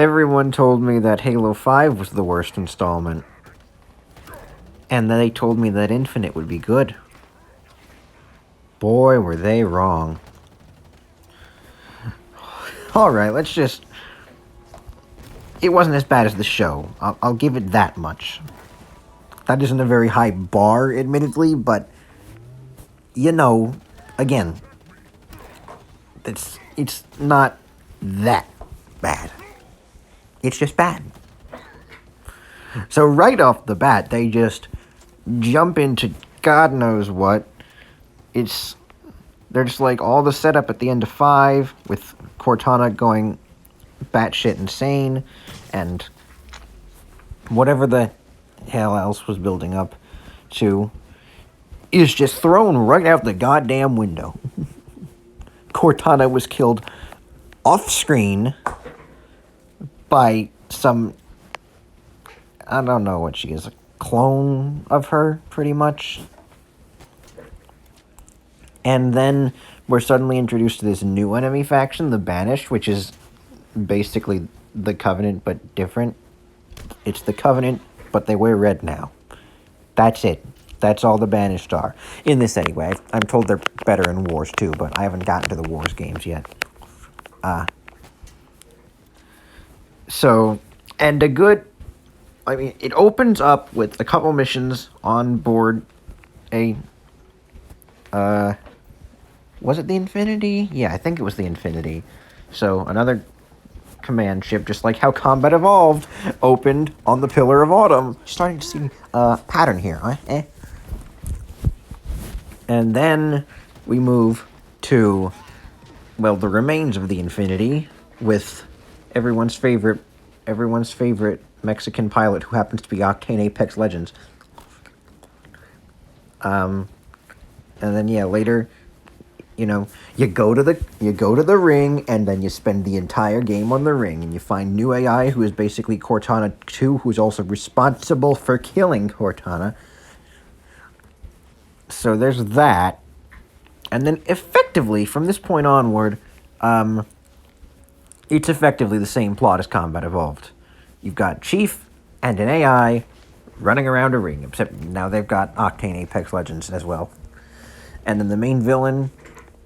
Everyone told me that Halo 5 was the worst installment. And then they told me that Infinite would be good. Boy, were they wrong. Alright, let's just... It wasn't as bad as the show. I'll give it that much. That isn't a very high bar, admittedly, but... You know, again... It's not that bad. It's just bad. So right off the bat, they just jump into God knows what. They're just like all the setup at the end of 5 with Cortana going batshit insane and whatever the hell else was building up to is just thrown right out the goddamn window. Cortana was killed off screen by some, I don't know what she is, a clone of her, pretty much. And then we're suddenly introduced to this new enemy faction, the Banished, which is basically the Covenant, but different. It's the Covenant, but they wear red now. That's it. That's all the Banished are. In this anyway. I'm told they're better in Wars too, but I haven't gotten to the Wars games yet. And a good... I mean, it opens up with a couple missions on board a... was it the Infinity? Yeah, I think it was the Infinity. So, another command ship, just like how Combat Evolved opened on the Pillar of Autumn. Starting to see a pattern here, huh? And then we move to, well, the remains of the Infinity with everyone's favorite Mexican pilot who happens to be Octane Apex Legends. And then yeah, later, you know, you go to the ring, and then you spend the entire game on the ring, and you find new AI who is basically Cortana 2, who's also responsible for killing Cortana. So there's that. And then effectively, from this point onward, it's effectively the same plot as Combat Evolved. You've got Chief and an AI running around a ring, except now they've got Octane Apex Legends as well. And then the main villain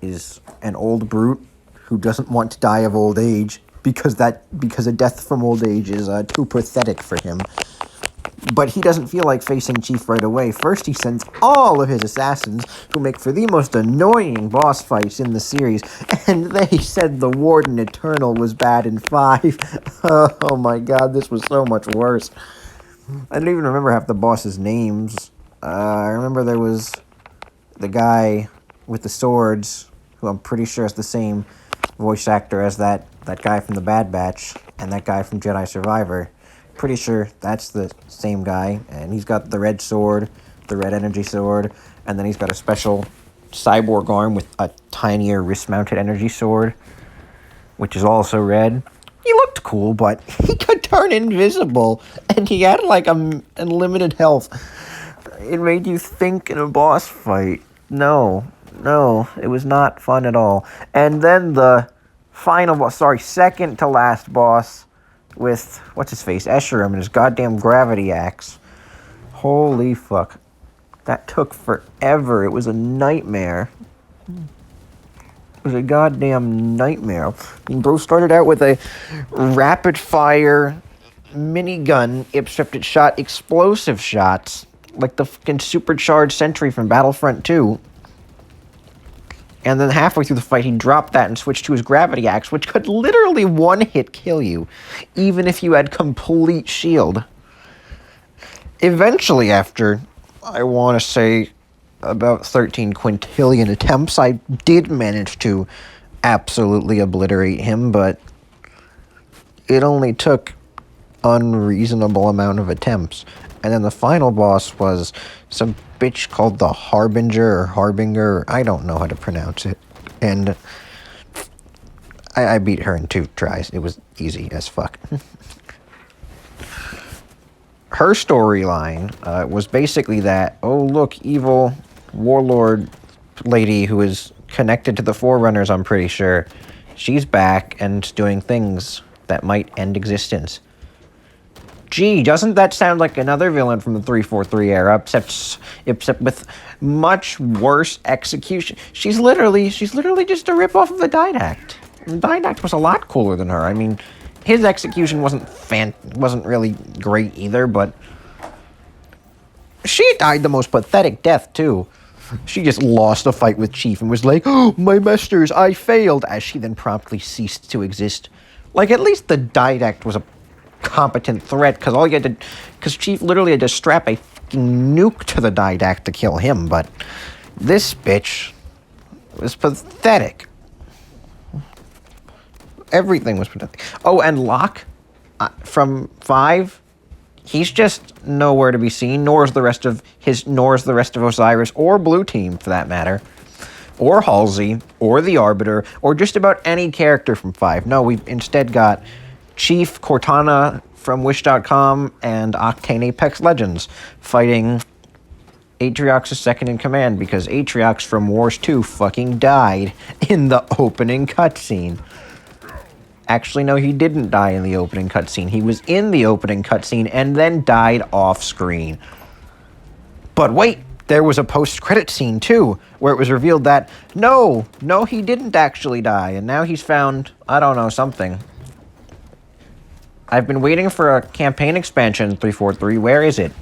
is an old brute who doesn't want to die of old age because a death from old age is too pathetic for him. But he doesn't feel like facing Chief right away. First, he sends all of his assassins, who make for the most annoying boss fights in the series. And they said the Warden Eternal was bad in 5. Oh my god, this was so much worse. I don't even remember half the boss' names. I remember there was the guy with the swords, who I'm pretty sure is the same voice actor as that guy from the Bad Batch, and that guy from Jedi Survivor. Pretty sure that's the same guy, and he's got the red sword, the red energy sword, and then he's got a special cyborg arm with a tinier wrist-mounted energy sword, which is also red. He looked cool, but he could turn invisible, and he had like unlimited health. It made you think in a boss fight. No, it was not fun at all. And then the final boss, second to last boss, with, what's-his-face, Escharum and his goddamn gravity axe. Holy fuck. That took forever. It was a nightmare. It was a goddamn nightmare. I mean, bro started out with a rapid-fire minigun, except it shot explosive shots, like the fucking supercharged Sentry from Battlefront 2. And then halfway through the fight, he dropped that and switched to his gravity axe, which could literally one-hit kill you, even if you had complete shield. Eventually, after, I want to say, about 13 quintillion attempts, I did manage to absolutely obliterate him, but it only took unreasonable amount of attempts. And then the final boss was some bitch called the Harbinger, I don't know how to pronounce it. And I beat her in 2 tries. It was easy as fuck. Her storyline was basically that, oh look, evil warlord lady who is connected to the Forerunners, I'm pretty sure. She's back and doing things that might end existence. Gee, doesn't that sound like another villain from the 343 era, except with much worse execution? She's literally just a ripoff of the Didact. The Didact was a lot cooler than her. I mean, his execution wasn't really great either, but she died the most pathetic death too. She just lost a fight with Chief and was like, "Oh, my masters, I failed," as she then promptly ceased to exist. Like, at least the Didact was a competent threat, because Chief literally had to strap a fucking nuke to the Didact to kill him, but this bitch was pathetic. Everything was pathetic. Oh, and Locke, from 5, he's just nowhere to be seen, nor is the rest of Osiris, or Blue Team, for that matter, or Halsey, or the Arbiter, or just about any character from 5. No, we've instead got Chief, Cortana from Wish.com, and Octane Apex Legends fighting Atriox's second in command, because Atriox from Wars 2 fucking died in the opening cutscene. Actually, no, he didn't die in the opening cutscene. He was in the opening cutscene and then died off-screen. But wait, there was a post-credit scene, too, where it was revealed that, no, he didn't actually die, and now he's found, I don't know, something. I've been waiting for a campaign expansion in 343. Where is it?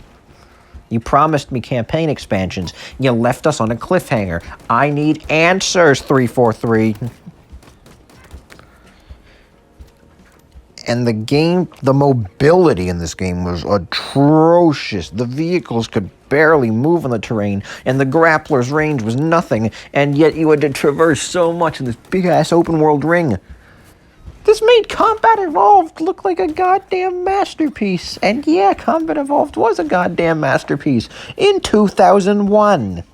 You promised me campaign expansions. You left us on a cliffhanger. I need answers, 343. And the mobility in this game was atrocious. The vehicles could barely move on the terrain, and the grappler's range was nothing, and yet you had to traverse so much in this big-ass open-world ring. This made Combat Evolved look like a goddamn masterpiece. And yeah, Combat Evolved was a goddamn masterpiece in 2001.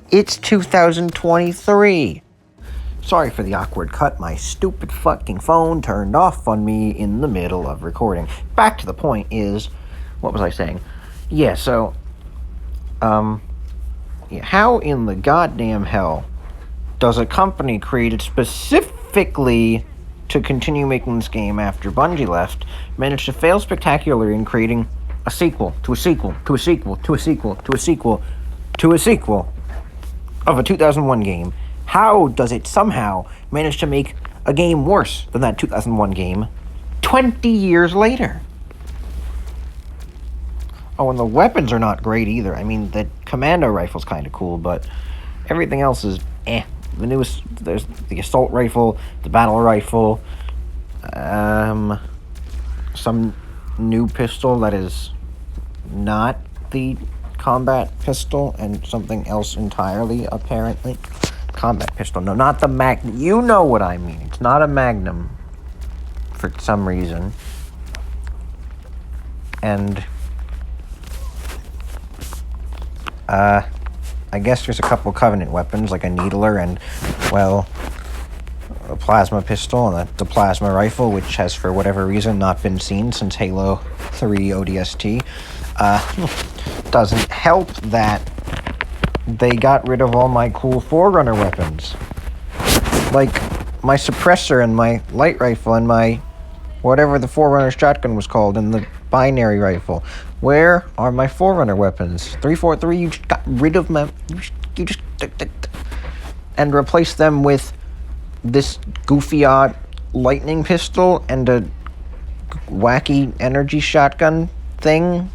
It's 2023. Sorry for the awkward cut. My stupid fucking phone turned off on me in the middle of recording. Back to the point is, what was I saying? Yeah, so, how in the goddamn hell does a company created specifically to continue making this game after Bungie left manage to fail spectacularly in creating a sequel to a sequel to a sequel to a sequel to a sequel to a sequel of a 2001 game? How does it somehow manage to make a game worse than that 2001 game 20 years later? Oh, and the weapons are not great either. I mean, the commando rifle's kind of cool, but everything else is eh. The newest, there's the assault rifle, the battle rifle, some new pistol that is not the combat pistol, and something else entirely, apparently. Combat pistol, no, not the Magnum. You know what I mean. It's not a Magnum for some reason. And, I guess there's a couple Covenant weapons, like a Needler and, well, a plasma pistol and the plasma rifle, which has, for whatever reason, not been seen since Halo 3 ODST. Doesn't help that they got rid of all my cool Forerunner weapons. Like, my suppressor and my light rifle and my whatever the Forerunner shotgun was called and the binary rifle. Where are my Forerunner weapons? 343, you just got rid of them. You just and replaced them with this goofy odd lightning pistol and a wacky energy shotgun thing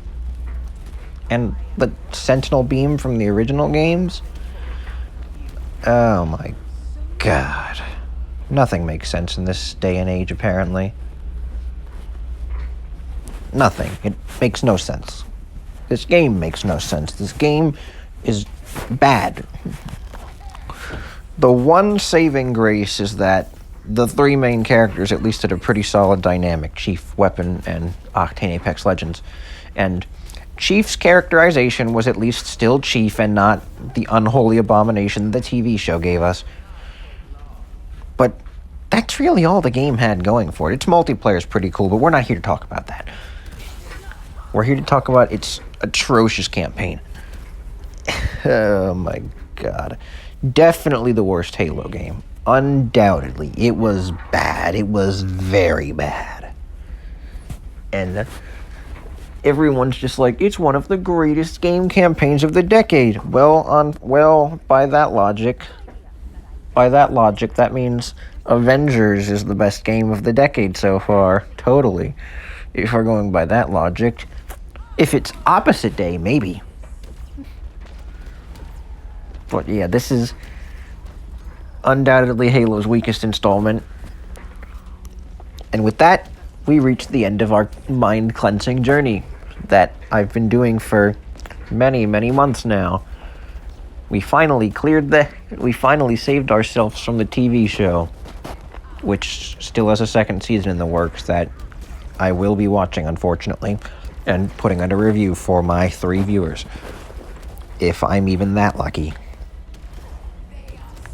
and the sentinel beam from the original games. Oh my god. Nothing makes sense in this day and age, apparently. Nothing. It makes no sense. This game makes no sense. This game is bad. The one saving grace is that the three main characters at least had a pretty solid dynamic: Chief, Weapon, and Octane Apex Legends. And Chief's characterization was at least still Chief and not the unholy abomination the TV show gave us. But that's really all the game had going for it. Its multiplayer is pretty cool, but we're not here to talk about that. We're here to talk about its atrocious campaign. Oh my god. Definitely the worst Halo game. Undoubtedly. It was bad. bad. It was very bad. And everyone's just like, it's one of the greatest game campaigns of the decade. Well, by that logic, that means Avengers is the best game of the decade so far. Totally. If we're going by that logic. If it's opposite day, maybe. But yeah, this is undoubtedly Halo's weakest installment. And with that, we reach the end of our mind-cleansing journey that I've been doing for many, many months now. We finally saved ourselves from the TV show, which still has a second season in the works that I will be watching, unfortunately, and putting under review for my 3 viewers, if I'm even that lucky.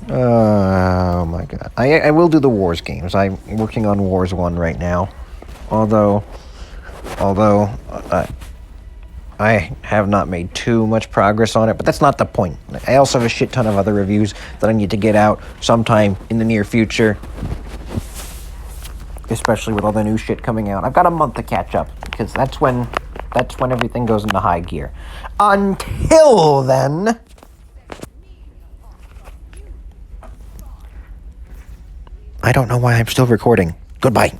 Oh my god. I will do the Wars games. I'm working on Wars 1 right now. Although I have not made too much progress on it, but that's not the point. I also have a shit ton of other reviews that I need to get out sometime in the near future. Especially with all the new shit coming out. I've got a month to catch up, because that's when everything goes into high gear. Until then, I don't know why I'm still recording. Goodbye.